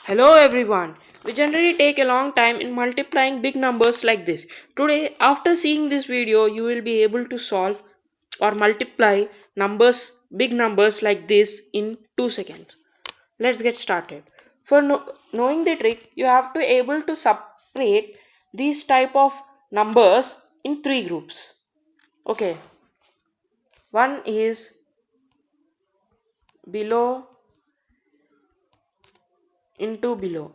Hello everyone. We generally take a long time in multiplying big numbers like this. Today, after seeing this video, you will be able to solve or multiply big numbers like this in 2 seconds. Let's get started. For knowing the trick, you have to able to separate these type of numbers in 3 groups. Okay. One is below into below.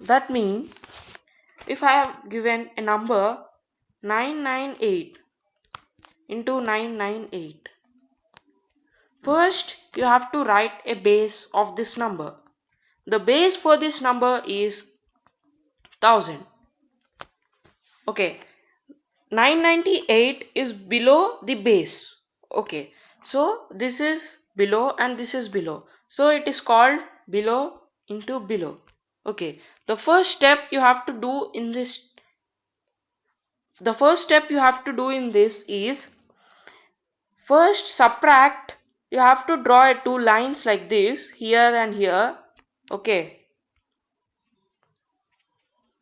That means if I have given a number 998 into 998, first you have to write a base of this number. The base for this number is 1000. Okay, 998 is below the base. Okay, so this is below and this is below. So it is called below into below. Okay, the first step you have to do in this is first subtract. You have to draw 2 lines like this, here and here. Okay,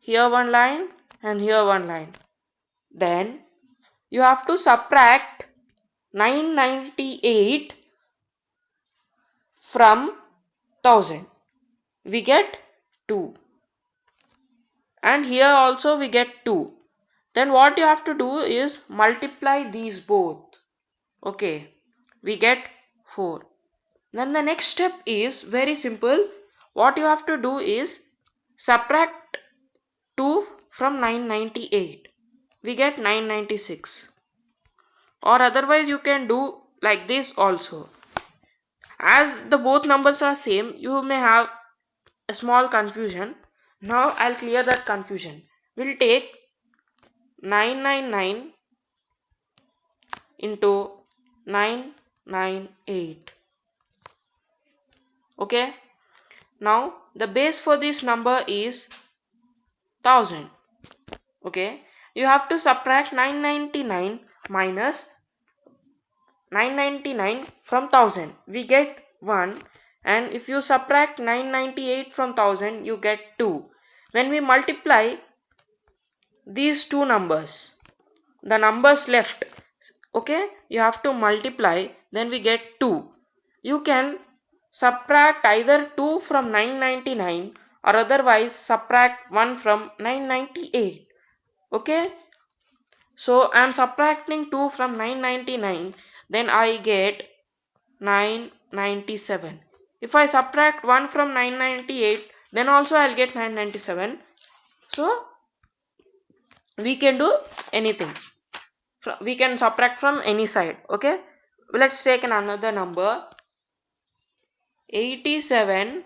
here one line and here one line. Then you have to subtract 998 from 1000. We get 2. And here also we get 2. Then what you have to do is multiply these both. Okay, we get 4. Then the next step is very simple. What you have to do is subtract 2 from 998. We get 996. Or otherwise you can do like this also. As the both numbers are same, you may have a small confusion. Now I'll clear that confusion. We'll take 999 into 998. Okay, now the base for this number is 1000. Okay, you have to subtract 999 minus 999 from 1000. We get 1. And if you subtract 998 from 1000, you get 2. When we multiply these two numbers, the numbers left, okay, you have to multiply, then we get 2. You can subtract either 2 from 999 or otherwise subtract 1 from 998. Okay, so I am subtracting 2 from 999, then I get 997. If I subtract 1 from 998, then also I'll get 997. So we can do anything. We can subtract from any side. Okay, let's take another number 87.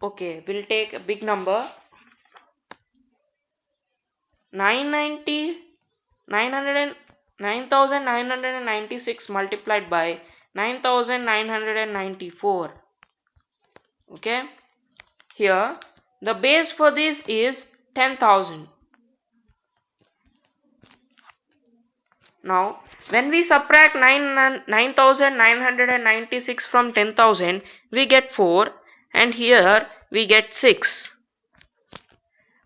Okay, we'll take a big number 9996 multiplied by 9994. Okay, here the base for this is 10,000. Now when we subtract 9996 from 10,000, we get 4, and here we get 6.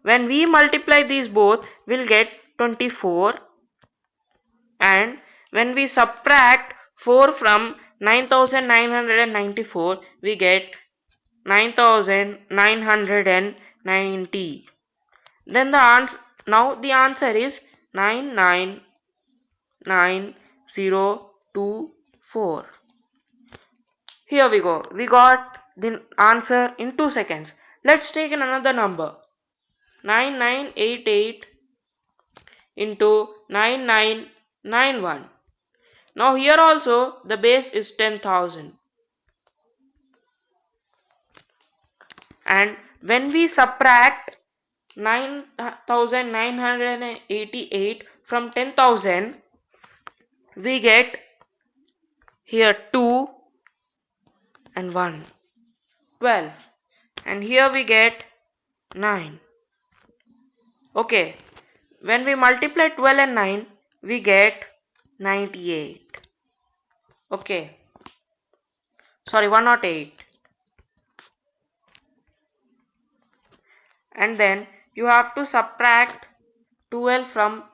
When we multiply these both, we'll get 24. And when we subtract 4 from 9994, we get 9990. Then the answer is 999024. Here we go. We got the answer in 2 seconds. Let's take another number. 9988 into 9991. Now here also the base is 10,000. And when we subtract 9988 from 10,000, we get here 2 and 1, 12. And here we get 9. Okay, when we multiply 12 and 9, we get 98. Okay, sorry, 108. And then you have to subtract 12 from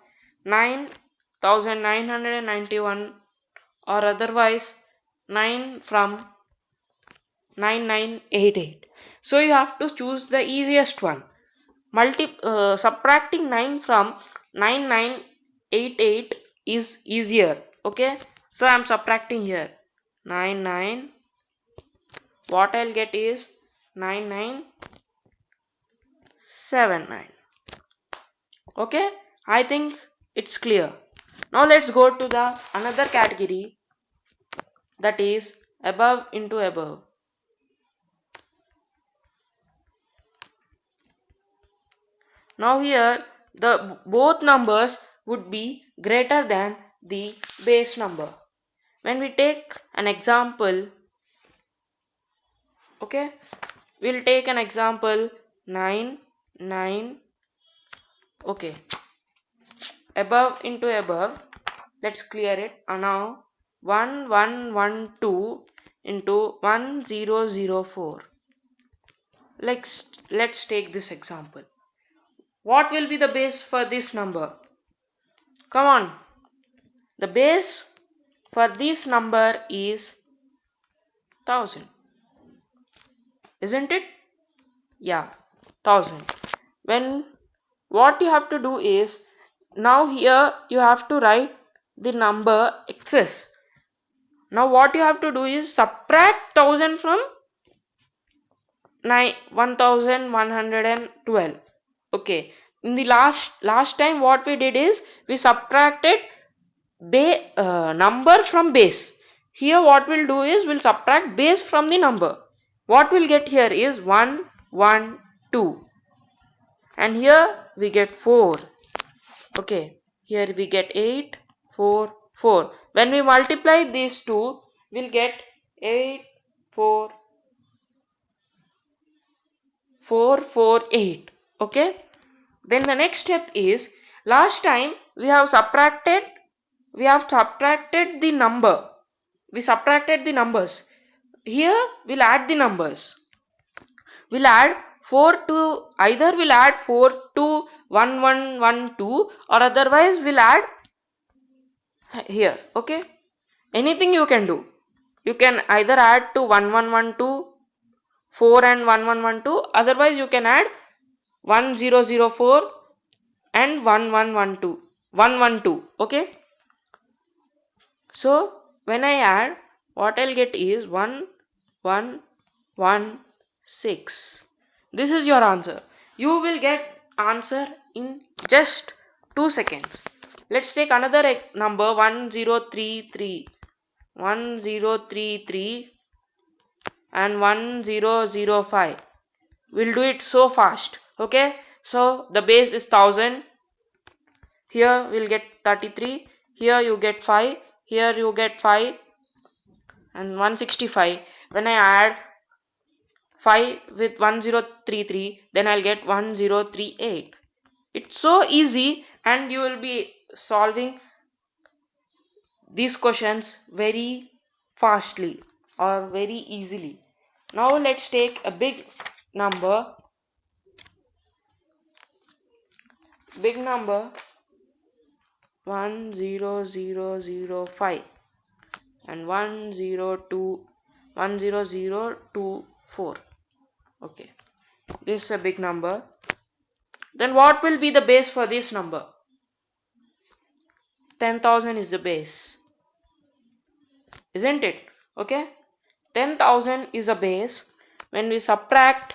9991, or otherwise 9 from 9988. So you have to choose the easiest one. Subtracting 9 from 9988 is easier. Okay, so I am subtracting here 99. What I'll get is 9979. Okay, I think it's clear. Now let's go to the another category, that is above into above. Now here the both numbers would be greater than the base number. When we take an example, okay, we'll take an example 9 9. Okay, above into above, let's clear it. Now 1112 into 1004. Let's take this example. What will be the base for this number? Come on. The base for this number is 1000. Isn't it? Yeah, 1000. When what you have to do is, now here you have to write the number excess. Now what you have to do is subtract 1000 from 1112. Okay, in the last time what we did is we subtracted number from base. Here what we'll do is we'll subtract base from the number. What we'll get here is 112, and here we get 4. Okay, here we get 8 4 4. When we multiply these two, we'll get 8 4 4 4 8. Okay, then the next step is, last time we have subtracted the number. We subtracted the numbers. Here we'll add the numbers. We'll add 4 to, either we'll add 4 to 1112, or otherwise we'll add here. Okay, anything you can do. You can either add to 1112, 4 and 1112, otherwise you can add 1004 and 112. Okay, so when I add, what I'll get is 1116. This is your answer. You will get answer in just 2 seconds. Let's take another number 1033 and 1005. We'll do it so fast. Okay, so the base is 1000. Here we'll get 33. Here you get 5. Here you get 5 and 165. When I add 5 with 1033, then I'll get 1038. It's so easy, and you will be solving these questions very fastly or very easily. Now let's take a big number 10005 and 10024. Okay, this is a big number. Then what will be the base for this number? 10,000 is the base, isn't it? Okay, 10,000 is a base. When we subtract,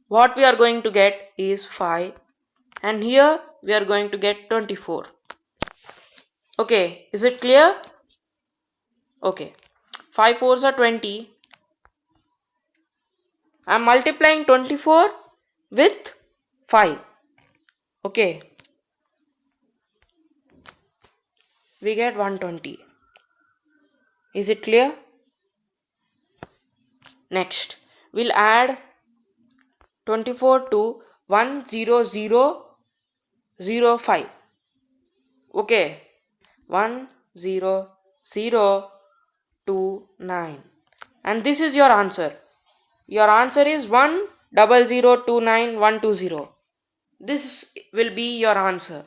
what we are going to get is 5, and here we are going to get 24. Okay, is it clear? Okay, 5 4s are 20. I am multiplying 24 with 5. Okay, we get 120. Is it clear? Next, we'll add 24 to 10005. Okay, 10029. and this is your answer. Your answer is 100292120. This will be your answer.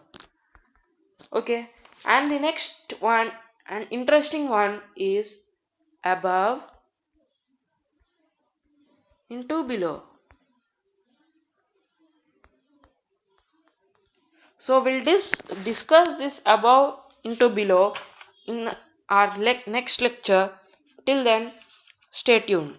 Okay, and the next one, an interesting one, is above into below. So we'll discuss this above into below in our next lecture. Till then, stay tuned.